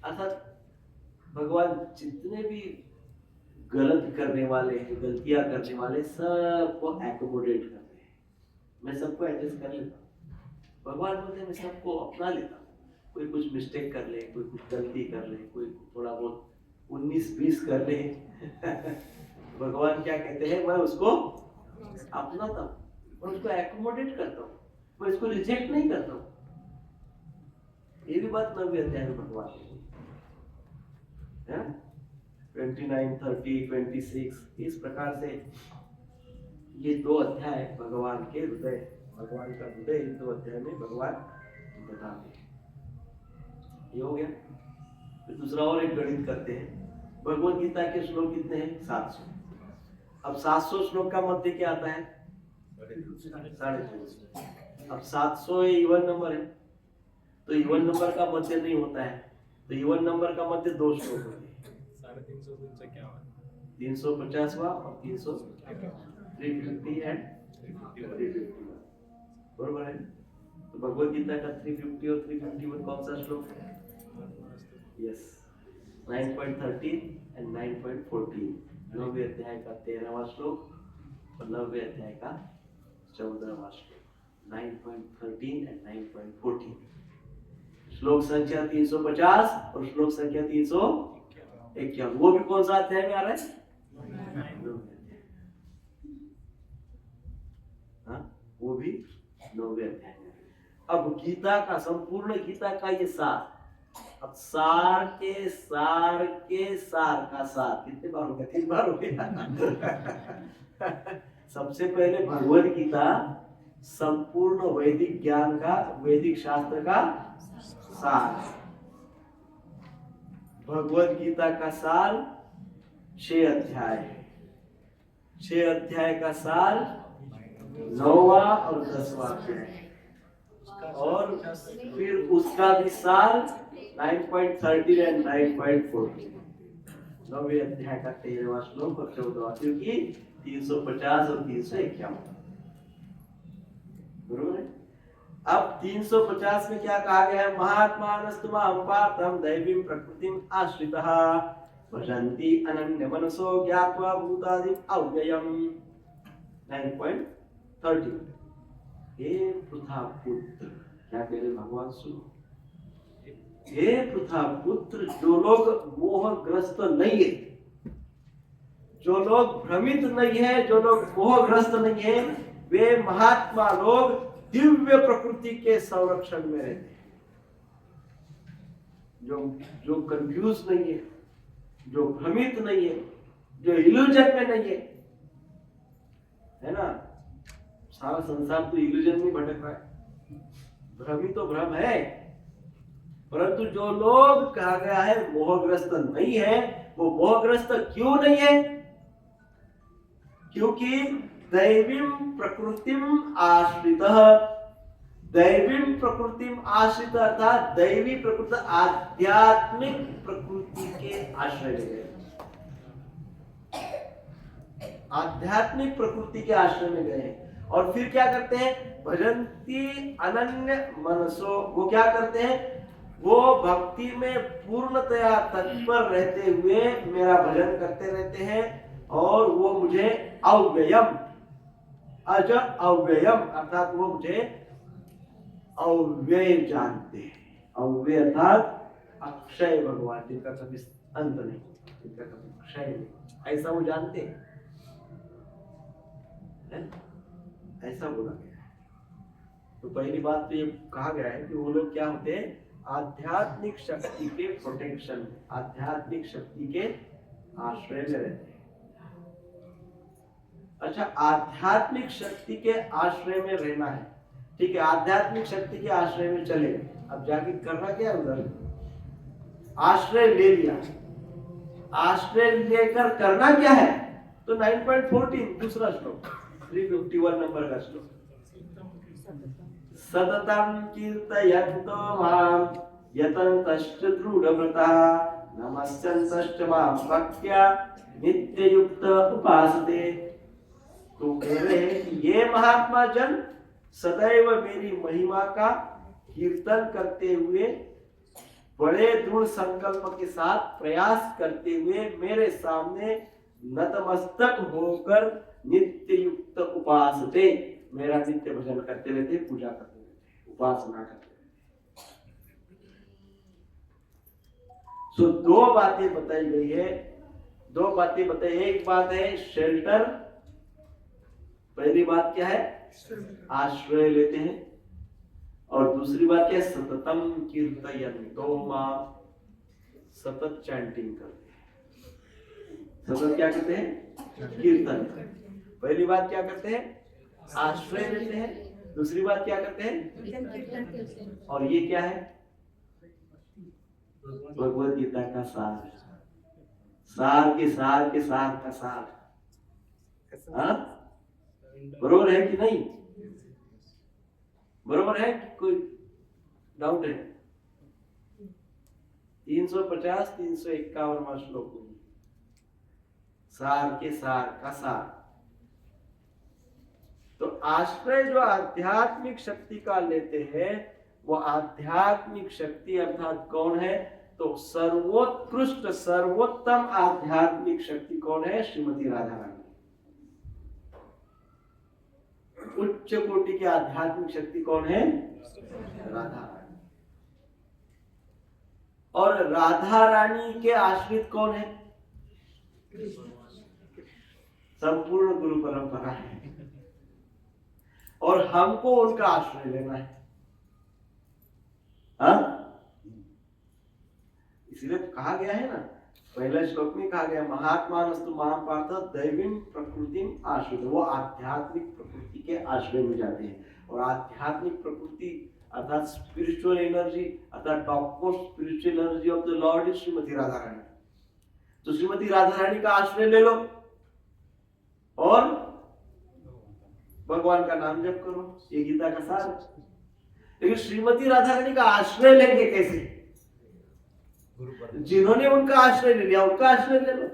अर्थात भगवान जितने भी गलत करने वाले हैं, गलतियां करने वाले, सबको एकोमोडेट करते हैं, मैं सबको एडजस्ट कर लेता हूँ। भगवान बोलते हैं मैं सबको अपना लेता हूँ, कोई कुछ मिस्टेक कर ले, कोई कुछ गलती कर ले, कोई थोड़ा बहुत 19-20 कर ले भगवान क्या कहते हैं, मैं उसको अपनाता हूँ, मैं उसको एकोमोडेट करता हूँ, मैं इसको रिजेक्ट नहीं करता हूँ। ये भी बात 9वें अध्याय में भगवान ने 29, 30, 26, इस प्रकार से ये 2 अध्याय भगवान के हृदय, भगवान का हृदय इन 2 अध्याय में भगवान बताते हैं। ये हो गया। फिर दूसरा और एक गणित करते हैं। भगवद गीता के श्लोक कितने हैं? 700। अब 700 श्लोक का मध्य क्या आता है? 350। अब 700 इवन नंबर है, तो इवन नंबर का मध्य नहीं होता है, तो इवन नंबर का मध्य 2 श्लोक होते हैं। 350 से क्या हुआ? 350वां और 300, 350 एंड 351, बरोबर है। तो भगवद गीता का 350 और 351 कौन सा श्लोक है? यस, 9.13 एंड 9.14, 9वें अध्याय का 13वां श्लोक और 9वें अध्याय का 14वां श्लोक, 9.13 एंड 9.14। श्लोक संख्या 350 और श्लोक संख्या 351, वो भी कौन सा अध्याय में आ रहा है? हाँ, वो भी 9वें अध्याय। अब गीता का, संपूर्ण गीता का ये सार, अब सार के सार के सार का सार कितने बार हो गया? 3 बार हो गया। सबसे पहले भगवद गीता संपूर्ण वैदिक ज्ञान का, वैदिक शास्त्र का सार। भगवद गीता का सार 6 अध्याय, 6 अध्याय का सार 9वां और 10वां अध्याय, और फिर उसका भी सार 9.30 एंड 9.40, 9वें अध्याय का 13वां श्लोक और 14वां, क्योंकि 350 और 351 बरोबर है। अब 350 में क्या कहा गया है? महात्मानस्तुमां पार्थं दैवीं प्रकृतिम् आश्रितः भजन्ति अनन्य मनसो ज्ञात्वा भूतादिम् अव्ययम्। 9.30 हे पृथा पुत्र, क्या कह रहे भगवान? सुनो, हे पृथा पुत्र, जो लोग मोहग्रस्त नहीं है, जो लोग भ्रमित नहीं है, जो लोग मोहग्रस्त नहीं है, वे महात्मा लोग दिव्य प्रकृति के संरक्षण में रहते हैं। जो कंफ्यूज नहीं है, जो भ्रमित नहीं है, जो इल्यूजन में नहीं है ना? सारा संसार तो इल्यूजन में भटक रहा है, भ्रमित तो भ्रम है, परंतु जो लोग कहा गया है मोहग्रस्त नहीं है, वो मोहग्रस्त क्यों नहीं है? क्योंकि दैवीं प्रकृतिम आश्रितः, दैवीं प्रकृतिम आश्रित अर्थात दैवी प्रकृति, आध्यात्मिक प्रकृति के आश्रय में गए, आध्यात्मिक प्रकृति के आश्रय में गए। और फिर क्या करते हैं? भजन्ति अनन्य मनसो, वो क्या करते हैं? वो भक्ति में पूर्णतया तत्पर रहते हुए मेरा भजन करते रहते हैं, और वो मुझे अव्ययम, अज अव्ययम अर्थात वो मुझे अव्यय जानते हैं। अव्यय अर्थात अक्षय भगवान, जिनका कभी अंत नहीं, जिनका कभी क्षय नहीं, ऐसा वो जानते हैं, ऐसा बोला गया है। तो पहली बात तो ये कहा गया है कि वो लोग क्या होते हैं? आध्यात्मिक शक्ति के प्रोटेक्शन, आध्यात्मिक शक्ति के आश्रय में रहते हैं। अच्छा, आध्यात्मिक शक्ति के आश्रय में रहना है, ठीक है, आध्यात्मिक शक्ति के आश्रय में चले, अब जाके करना क्या है? उधर आश्रय ले लिया, आश्रय लेकर करना क्या है? तो 9.14 दूसरा श्लोक, 351 नंबर का श्लोक, सततं कीर्तयन्तो मां यतन्तश्च दृढव्रतः नमस्यन्तश्च मां भक्त्या नित्ययुक्त उपासते। तो कह रहे हैं कि ये महात्मा जन सदैव मेरी महिमा का कीर्तन करते हुए, बड़े दृढ़ संकल्प के साथ प्रयास करते हुए मेरे सामने नतमस्तक होकर नित्य युक्त उपासते, मेरा नित्य भजन करते रहते, पूजा करते रहते, उपासना करते रहते। सो 2 बातें बताई गई है, 2 बातें बताई। एक बात है शेल्टर, पहली बात क्या है? आश्रय लेते हैं, और दूसरी बात क्या है? सततम कीर्तयन्तो मां, सतत चैंटिंग करते हैं। सतत क्या करते हैं? कीर्तन। पहली बात क्या करते हैं? आश्रय लेते हैं, दूसरी बात क्या करते हैं? और ये क्या है? भगवद गीता का सार, सार के सार के सार का सार। हाँ, बरोबर है कि नहीं? बरोबर है कि कोई डाउट है? 350 351वां श्लोक, सार के सार का सार। तो आश्रय जो आध्यात्मिक शक्ति का लेते हैं, वो आध्यात्मिक शक्ति अर्थात कौन है? तो सर्वोत्कृष्ट सर्वोत्तम आध्यात्मिक शक्ति कौन है? श्रीमती राधा रानी। उच्च कोटि की आध्यात्मिक शक्ति कौन है? राधा रानी। और राधा रानी के आश्रित कौन है? संपूर्ण गुरु परंपरा है, और हमको उनका आश्रय लेना है। इसीलिए कहा गया है ना, पहले श्लोक में कहा गया महात्मानस्तु मां पार्थ दैवीं प्रकृतिम आश्रित, वो आध्यात्मिक प्रकृति के आश्रय में जाते हैं। और आध्यात्मिक प्रकृति अर्थात स्पिरिचुअल एनर्जी, अर्थात top most spiritual energy of the lord is Shrimati Radha Rani. तो श्रीमती राधा रानी का आश्रय ले लो और भगवान का नाम जप करो, ये गीता का सार। लेकिन श्रीमती राधा रानी का आश्रय लेंगे कैसे? जिन्होंने उनका आश्रय ले लिया उनका आश्रय ले लो।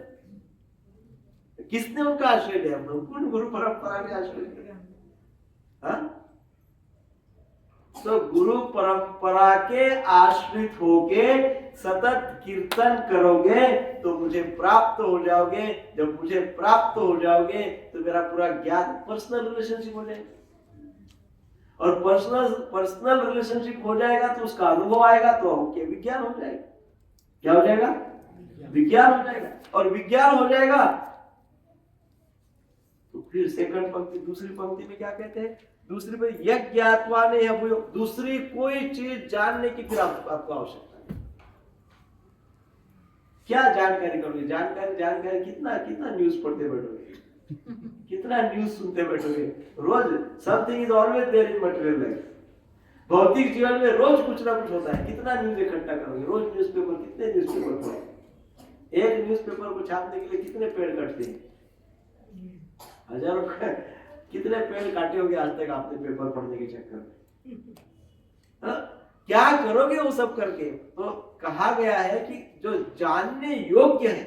किसने उनका आश्रय लिया? कौन? गुरु परंपरा ने आश्रय लिया। हाँ? तो गुरु परंपरा के आश्रित होके सतत कीर्तन करोगे तो मुझे प्राप्त हो जाओगे। जब मुझे प्राप्त हो जाओगे तो मेरा पूरा ज्ञान, पर्सनल रिलेशनशिप हो जाएगा। और पर्सनल रिलेशनशिप हो जाएगा तो उसका अनुभव आएगा तो विज्ञान हो जाएगा। क्या हो जाएगा? विज्ञान हो जाएगा। और विज्ञान हो जाएगा तो फिर सेकंड पंक्ति, दूसरी पंक्ति में क्या कहते हैं? दूसरी में यज्ञात्वा ने अभूयो, दूसरी कोई चीज जानने की फिर आपको आवश्यकता नहीं। क्या जानकारी करोगे? जानकारी कितना न्यूज पढ़ते बैठोगे, कितना न्यूज सुनते बैठोगे रोज। Something is always there in material life. भौतिक जीवन में रोज कुछ ना कुछ होता है। कितना न्यूज इकट्ठा करोगे? रोज न्यूज़पेपर, कितने न्यूज़पेपर पढ़ो? एक न्यूज़पेपर को छापने के लिए कितने पेड़ कटते हैं? हजारों। कितने पेड़ काटे होंगे आज तक आपने पेपर पढ़ने के चक्कर में? क्या करोगे वो सब करके? तो कहा गया है कि जो जानने योग्य है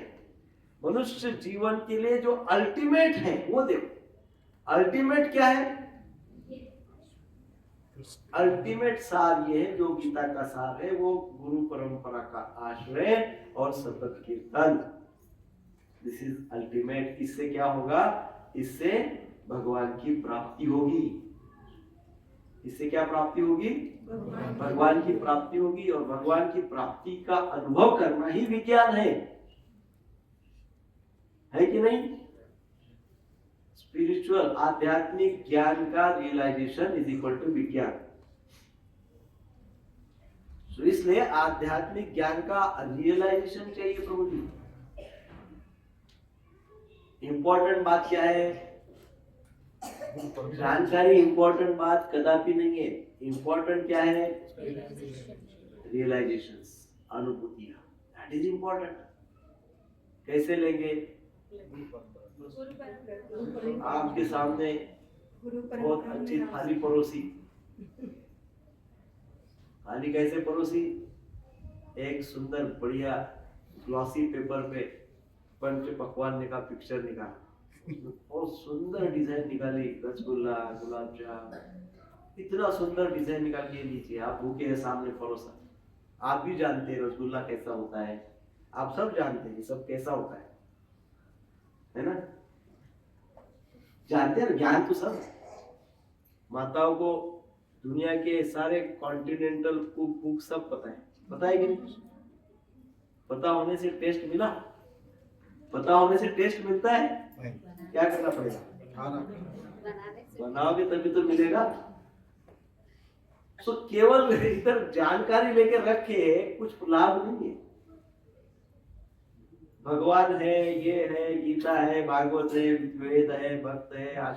मनुष्य जीवन के लिए, जो अल्टीमेट है वो देखो। अल्टीमेट क्या है? अल्टीमेट सार ये है, जो गीता का सार है, वो गुरु परंपरा का आश्रय और सतत कीर्तन। This is ultimate. इससे क्या होगा? इससे भगवान की प्राप्ति होगी। इससे क्या प्राप्ति होगी? भगवान की प्राप्ति होगी। और भगवान की प्राप्ति का अनुभव करना ही विज्ञान है कि नहीं? स्पिरिचुअल, आध्यात्मिक ज्ञान का रियलाइजेशन इज इक्वल टू विज्ञान। तो इसलिए आध्यात्मिक ज्ञान का रियलाइजेशन चाहिए प्रभु जी। इंपॉर्टेंट बात क्या है? जानकारी इंपॉर्टेंट बात कदापि नहीं है। इंपॉर्टेंट क्या है? रियलाइजेशन, अनुभूतियां। That is important. कैसे लेंगे? आपके सामने बहुत अच्छी थाली परोसी। थाली कैसे परोसी? एक सुंदर बढ़िया ग्लॉसी पेपर पे पंच पकवान का पिक्चर निकाला, बहुत सुंदर डिजाइन निकाली, रसगुल्ला, गुलाब जामुन, इतना सुंदर डिजाइन निकाल के लीजिए। आप भूखे हैं, सामने परोसा। आप भी जानते हैं रसगुल्ला कैसा होता है, आप सब जानते हैं सब कैसा होता है ना? जानते हैं, ज्ञान तो सब। माताओं को दुनिया के सारे कॉन्टिनेंटल कुक सब पता है कि नहीं? पता होने से टेस्ट मिला? पता होने से टेस्ट मिलता है? क्या करना पड़ेगा? बनाओगे तभी तो मिलेगा। तो केवल इधर जानकारी लेकर रखे कुछ लाभ नहीं है। भगवान है, ये है, गीता है, भागवत है, वेद है, भक्त है,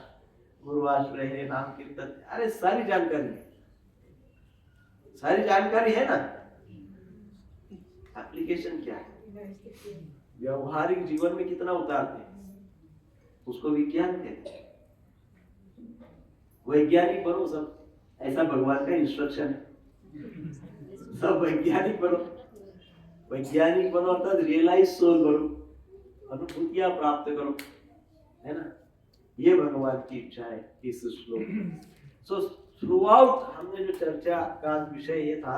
गुरु आश्रय है, नाम कीर्तन, अरे सारी जानकारी है ना। एप्लीकेशन क्या है? व्यवहारिक जीवन में कितना उतारते हैं उसको विज्ञान कहते हैं। वैज्ञानिक बनो सब, ऐसा भगवान का इंस्ट्रक्शन है। सब वैज्ञानिक बनो। वैज्ञानिक बनो अर्थात रियलाइज सोल बनो, अनुभूतियां प्राप्त करो, है ना? ये भगवान की इच्छा है इस श्लोक। सो थ्रू आउट हमने जो चर्चा का विषय ये था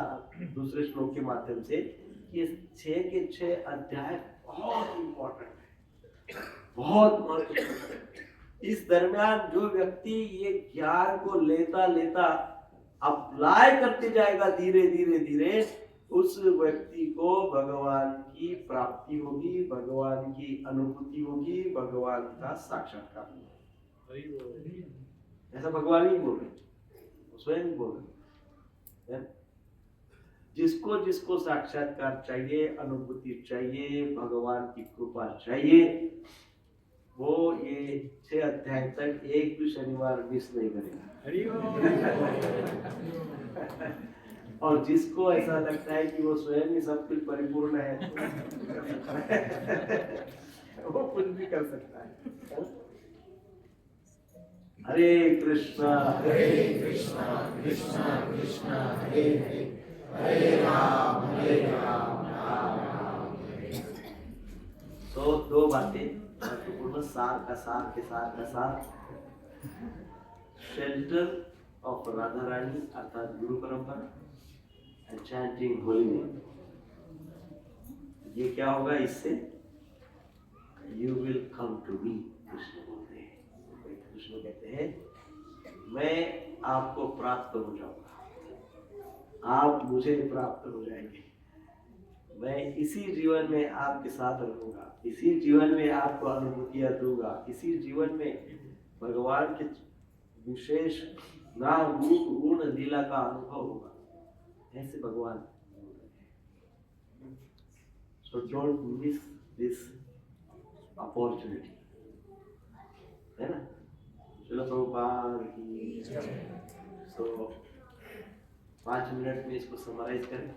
दूसरे श्लोक के माध्यम से, ये 6 के 6 अध्याय बहुत इंपॉर्टेंट है, बहुत महत्वपूर्ण है। इस दरमियान जो व्यक्ति ये ज्ञान को लेता अप्लाई करते जाएगा धीरे धीरे, उस व्यक्ति को भगवान की प्राप्ति होगी, भगवान की अनुभूति होगी, भगवान का साक्षात्कार होगा। ऐसा भगवान ही बोल रहे, स्वयं बोल रहे। जिसको जिसको साक्षात्कार चाहिए, अनुभूति चाहिए, भगवान की कृपा चाहिए, वो ये 6 अध्याय तक एक भी शनिवार मिस नहीं करेगा। हरि और जिसको ऐसा लगता है कि वो स्वयं ही सब कुछ परिपूर्ण है, वो कुछ भी कर सकता है। हरे कृष्णा कृष्णा कृष्णा कृष्णा हरे हरे, हरे राम राम राम हरे हरे। तो 2 बातें महत्वपूर्ण, सार का सार के सार का सार। शेल्टर ऑफ राधा रानी अर्थात गुरु परंपरा एंड चैंटिंग होली नेम। ये क्या होगा इससे? You will come to me, Krishna बोलते हैं। कृष्ण कहते हैं मैं आपको प्राप्त हो जाऊंगा, आप मुझे प्राप्त हो जाएंगे। मैं इसी जीवन में आपके साथ रहूंगा, इसी जीवन में आपको अनुभूतियां दूंगा, इसी जीवन में भगवान के विशेष नाम रूप गुण लीला का अनुभव होगा। ऐसे भगवान। So don't miss this opportunity, है ना? चलो प्रभुपाद की। सो 5 मिनट में इसको समराइज करें।